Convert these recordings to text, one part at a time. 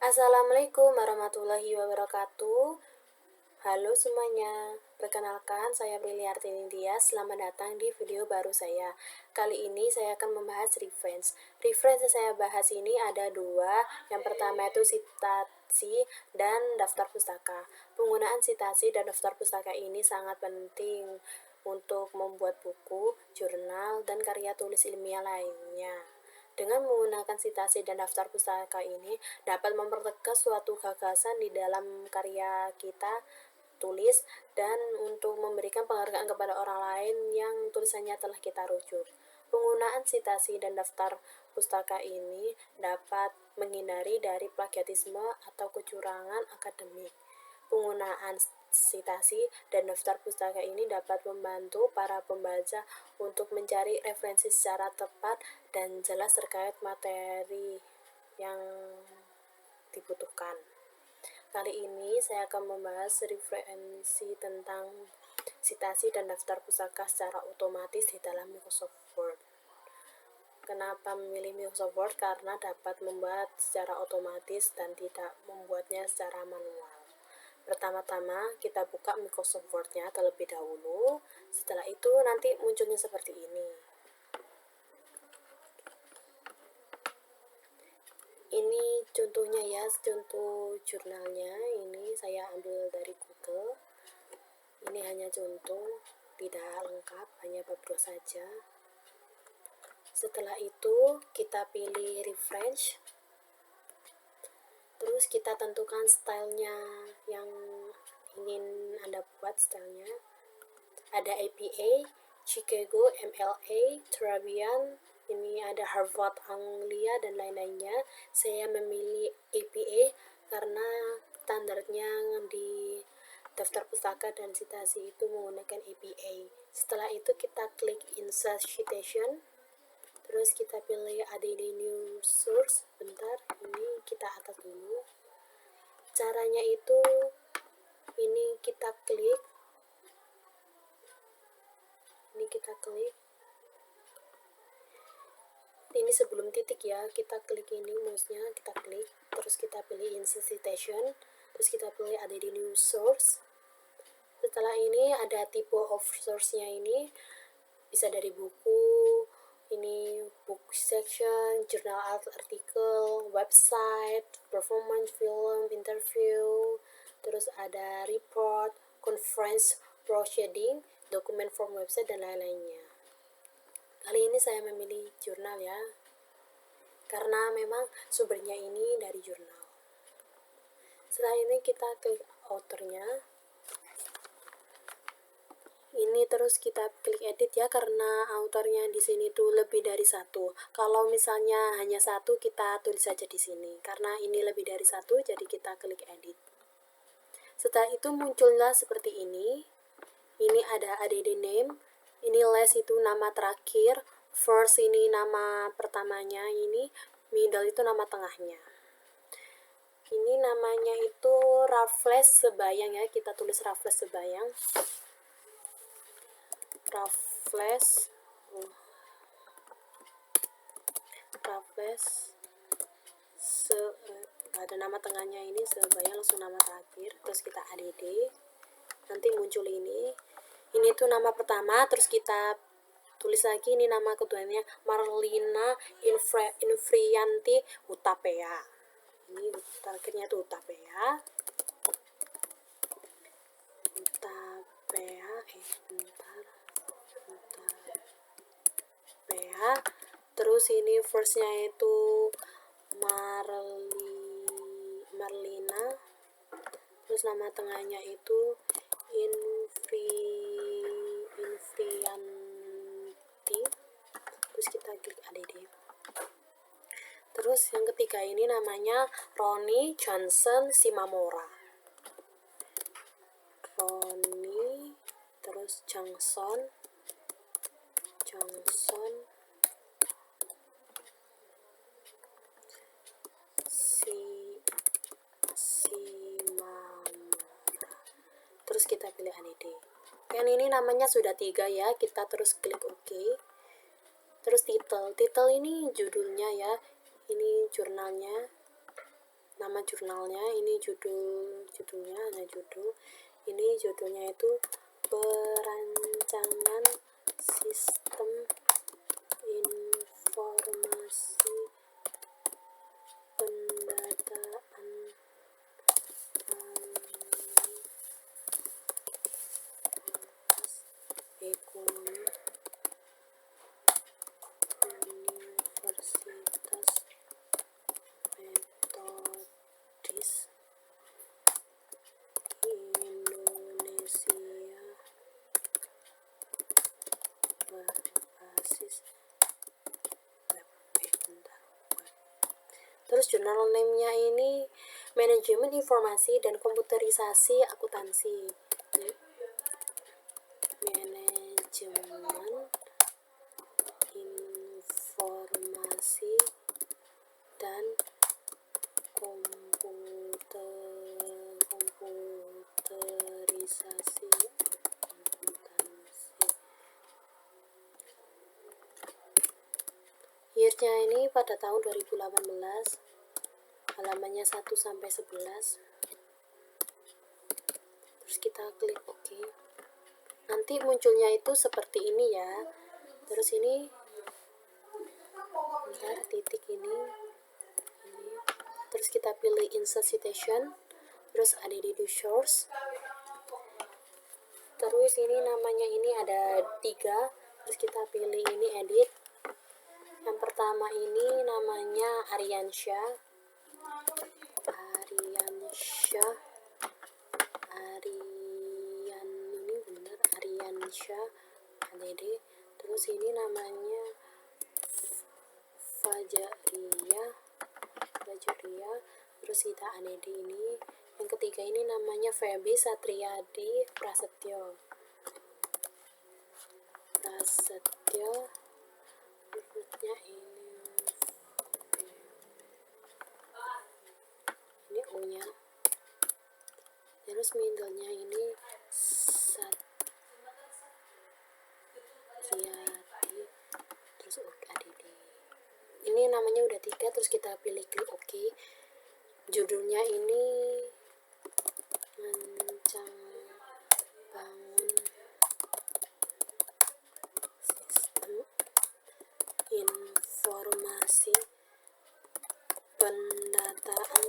Assalamualaikum warahmatullahi wabarakatuh. Halo semuanya, perkenalkan saya Briliarti Nindya. Selamat datang di video baru saya. Kali ini saya akan membahas reference. Reference yang saya bahas ini ada dua. Yang pertama itu sitasi dan daftar pustaka. Penggunaan sitasi dan daftar pustaka ini sangat penting untuk membuat buku, jurnal, dan karya tulis ilmiah lainnya. Dengan menggunakan sitasi dan daftar pustaka ini dapat mempertegas suatu gagasan di dalam karya kita tulis dan untuk memberikan penghargaan kepada orang lain yang tulisannya telah kita rujuk. Penggunaan sitasi dan daftar pustaka ini dapat menghindari dari plagiatisme atau kecurangan akademik. Penggunaan sitasi dan daftar pustaka ini dapat membantu para pembaca untuk mencari referensi secara tepat dan jelas terkait materi yang dibutuhkan. Kali ini saya akan membahas referensi tentang sitasi dan daftar pustaka secara otomatis di dalam Microsoft Word. Kenapa memilih Microsoft Word? Karena dapat membuat secara otomatis dan tidak membuatnya secara manual. Pertama-tama kita buka Microsoft Word-nya terlebih dahulu. Setelah itu nanti munculnya seperti ini. Ini contohnya ya, contoh jurnalnya. Ini saya ambil dari Google. Ini hanya contoh, tidak lengkap, hanya bab 2 saja. Setelah itu kita pilih reference. Terus kita tentukan stylenya yang ingin Anda buat stylenya. Ada APA, Chicago, MLA, Trabian, ini ada Harvard, Anglia, dan lain-lainnya. Saya memilih APA karena standarnya di daftar pustaka dan sitasi itu menggunakan APA. Setelah itu kita klik Insert Citation. Terus kita pilih Add New Source. Bentar, ini kita atas dulu. Caranya itu ini kita klik. Ini sebelum titik ya, kita klik ini mouse-nya, kita klik, terus kita pilih Insert Citation, terus kita pilih Add New Source. Setelah ini ada type of source-nya, ini bisa dari buku, ini book section, journal artikel, website, performance, film, interview, terus ada report, conference, proceeding, dokumen form website, dan lain-lainnya. Kali ini saya memilih jurnal ya, karena memang sumbernya ini dari jurnal. Setelah ini kita klik authornya. Ini terus kita klik edit ya, karena autornya di sini tuh lebih dari satu. Kalau misalnya hanya satu, kita tulis saja di sini. Karena ini lebih dari satu, jadi kita klik edit. Setelah itu muncullah seperti ini. Ini ada add name. Ini last itu nama terakhir. First ini nama pertamanya. Ini middle itu nama tengahnya. Ini namanya itu Raffles Sebayang ya. Kita tulis Raffles Sebayang. Raffles ada nama tengahnya, ini Sebayang, langsung nama terakhir, terus kita add, nanti muncul ini tuh nama pertama, terus kita tulis lagi ini nama keduanya, Marlina Infrianti Hutapea. Ini terakhirnya tuh Hutapea. Terus ini first-nya itu Marlina, terus nama tengahnya itu Infrianti, terus kita klik add. Terus yang ketiga ini namanya Ronnie Johnson Simamora. Ronnie terus Johnson terus kita pilih add. Yang ini namanya sudah 3 ya, kita terus klik OK. Terus title ini judulnya ya, ini jurnalnya, nama jurnalnya, ini judulnya hanya judul. Ini judulnya itu Perancangan Sistem Informasi Pendataan Ekonomi Universitas Metodis Indonesia berbasis web. Terus jurnal name-nya ini Manajemen Informasi dan Komputerisasi Akuntansi. Manajemen Informasi dan Komputerisasi Akuntansi. Year-nya ini pada tahun 2018, halamannya 1 sampai 11. Terus kita klik OK. Nanti munculnya itu seperti ini ya. Terus ini bentar, titik ini. Terus kita pilih insert citation, terus add do source. Terus ini namanya ini ada 3, terus kita pilih ini edit. Yang pertama ini namanya Ariansyah ADD. Terus ini namanya Fajaria. Terus kita ADD ini. Yang ketiga ini namanya Feby Satriadi Prasetyo. Berikutnya ini O-nya. Terus middle-nya ini Satriadi, terus ADD. Ini namanya udah 3, terus kita pilih klik OK. Judulnya ini Rancang Bangun Sistem Informasi Pendataan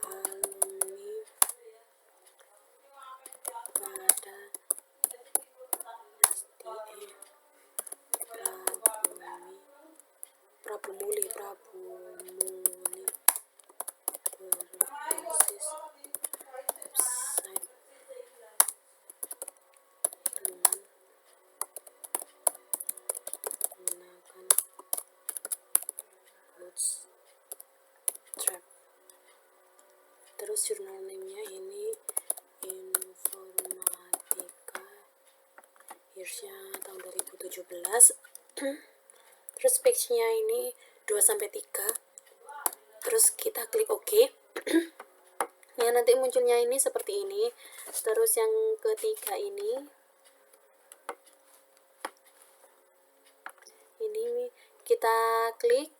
Alumni pada SDE Prabumuli berbasis website dengan menggunakan Bootstrap. Terus jurnal name-nya ini Informatika, years-nya tahun 2017. Terus page-nya ini 2-3. Terus kita klik OK. Ya, nanti munculnya ini seperti ini. Terus yang ketiga ini kita klik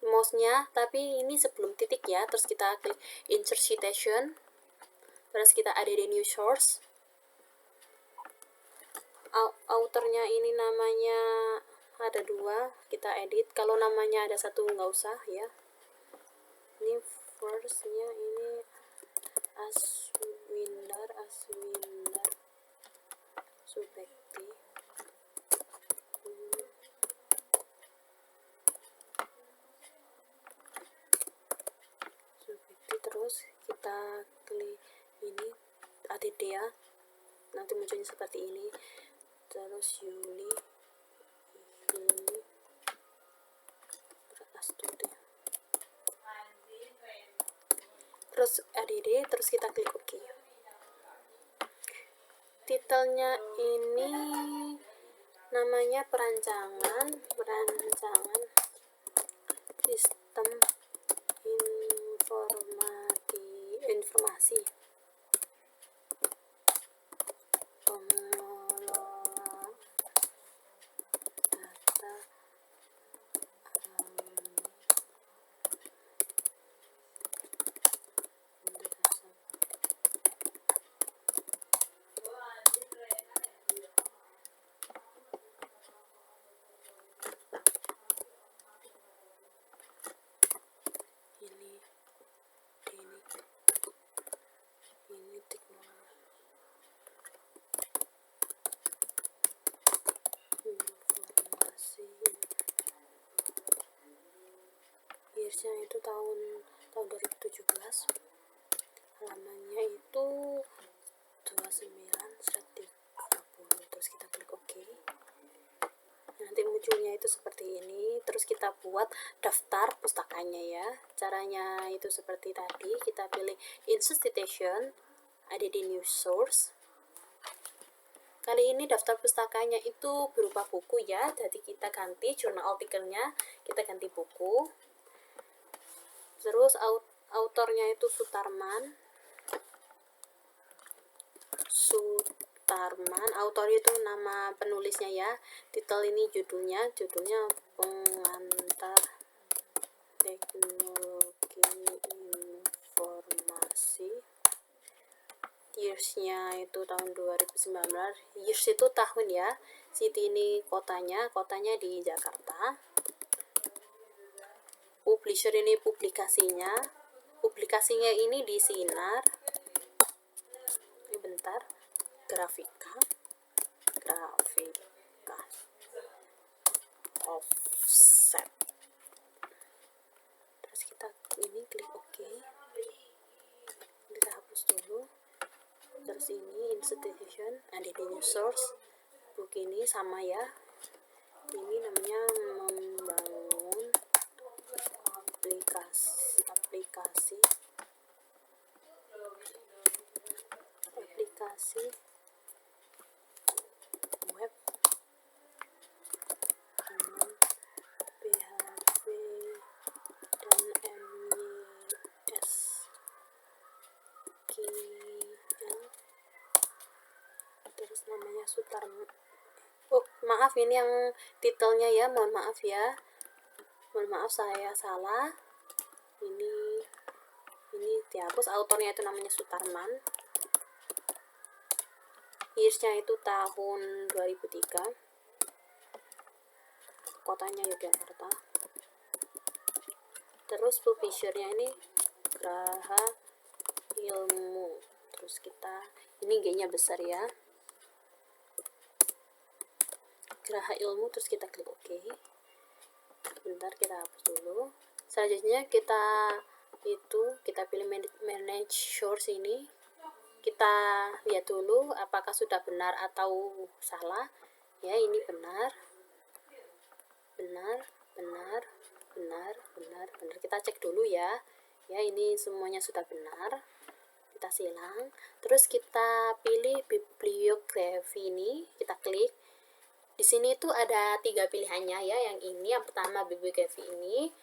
mouse-nya, tapi ini sebelum titik ya. Terus kita klik insert citation. Terus kita add new source. Authornya ini namanya ada 2, kita edit. Kalau namanya ada 1 nggak usah ya. Ini first-nya ini Aswindar Subekti. Terus kita klik ini add ya. Nanti munculnya seperti ini. Terus Yuli Astuti. Terus add, terus kita klik OK. Titelnya ini namanya perancangan sistem informasi pengelola data tahun 2017, halamannya itu 29/30. Terus kita klik OK. Nanti munculnya itu seperti ini. Terus kita buat daftar pustakanya ya. Caranya itu seperti tadi, kita pilih insert citation, ada di new source. Kali ini daftar pustakanya itu berupa buku ya, jadi kita ganti journal artikelnya, kita ganti buku. Terus autornya itu Sutarman, autor itu nama penulisnya ya. Titel ini judulnya Pengantar Teknologi Informasi. Years-nya itu tahun 2019. Years itu tahun ya. City ini kotanya di Jakarta. Publisher ini publikasinya ini di Sinar. Ini bentar. Grafika offset. Terus kita ini klik OK. Kita hapus dulu. Terus ini insert citation, ada di new source. Buku ini sama ya. Ini namanya membangun aplikasi web dengan PHP dan MySQL. Terus namanya Sutarman. Oh, maaf, ini yang titelnya ya, mohon maaf ya. Mohon maaf saya salah. Ini dihapus. Autornya itu namanya Sutarman. Years-nya itu tahun 2003. Kotanya Yogyakarta. Terus publisher-nya ini Graha Ilmu. Terus kita ini G-nya besar ya. Graha Ilmu, terus kita klik OK. Bentar, kita hapus dulu. Selanjutnya kita pilih manage source ini. Kita lihat dulu apakah sudah benar atau salah. Ya, ini benar. Kita cek dulu ya. Ya, ini semuanya sudah benar. Kita silang. Terus kita pilih bibliografi ini, kita klik. Di sini tuh ada 3 pilihannya ya. Yang ini, yang pertama bibliografi ini.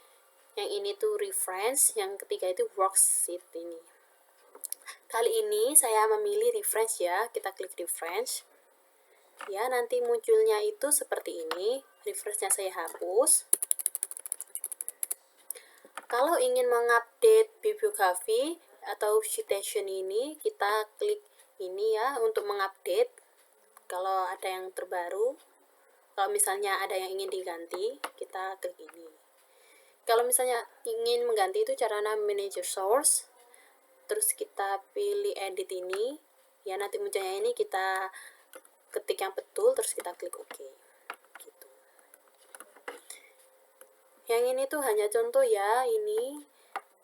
Yang ini tuh reference, yang ketiga itu worksheet ini. Kali ini saya memilih reference ya, kita klik reference. Ya, nanti munculnya itu seperti ini. Reference-nya saya hapus. Kalau ingin mengupdate bibliografi atau citation ini, kita klik ini ya untuk mengupdate. Kalau ada yang terbaru, kalau misalnya ada yang ingin diganti, kita klik ini. Kalau misalnya ingin mengganti itu caranya manage source. Terus kita pilih edit ini ya, nanti munculnya ini kita ketik yang betul, terus kita klik OK gitu. Yang ini tuh hanya contoh ya, ini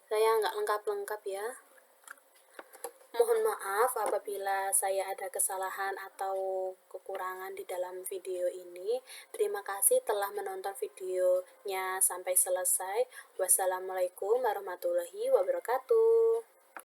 saya nggak lengkap ya. Mohon maaf apabila saya ada kesalahan atau kekurangan di dalam video ini. Terima kasih telah menonton videonya sampai selesai. Wassalamualaikum warahmatullahi wabarakatuh.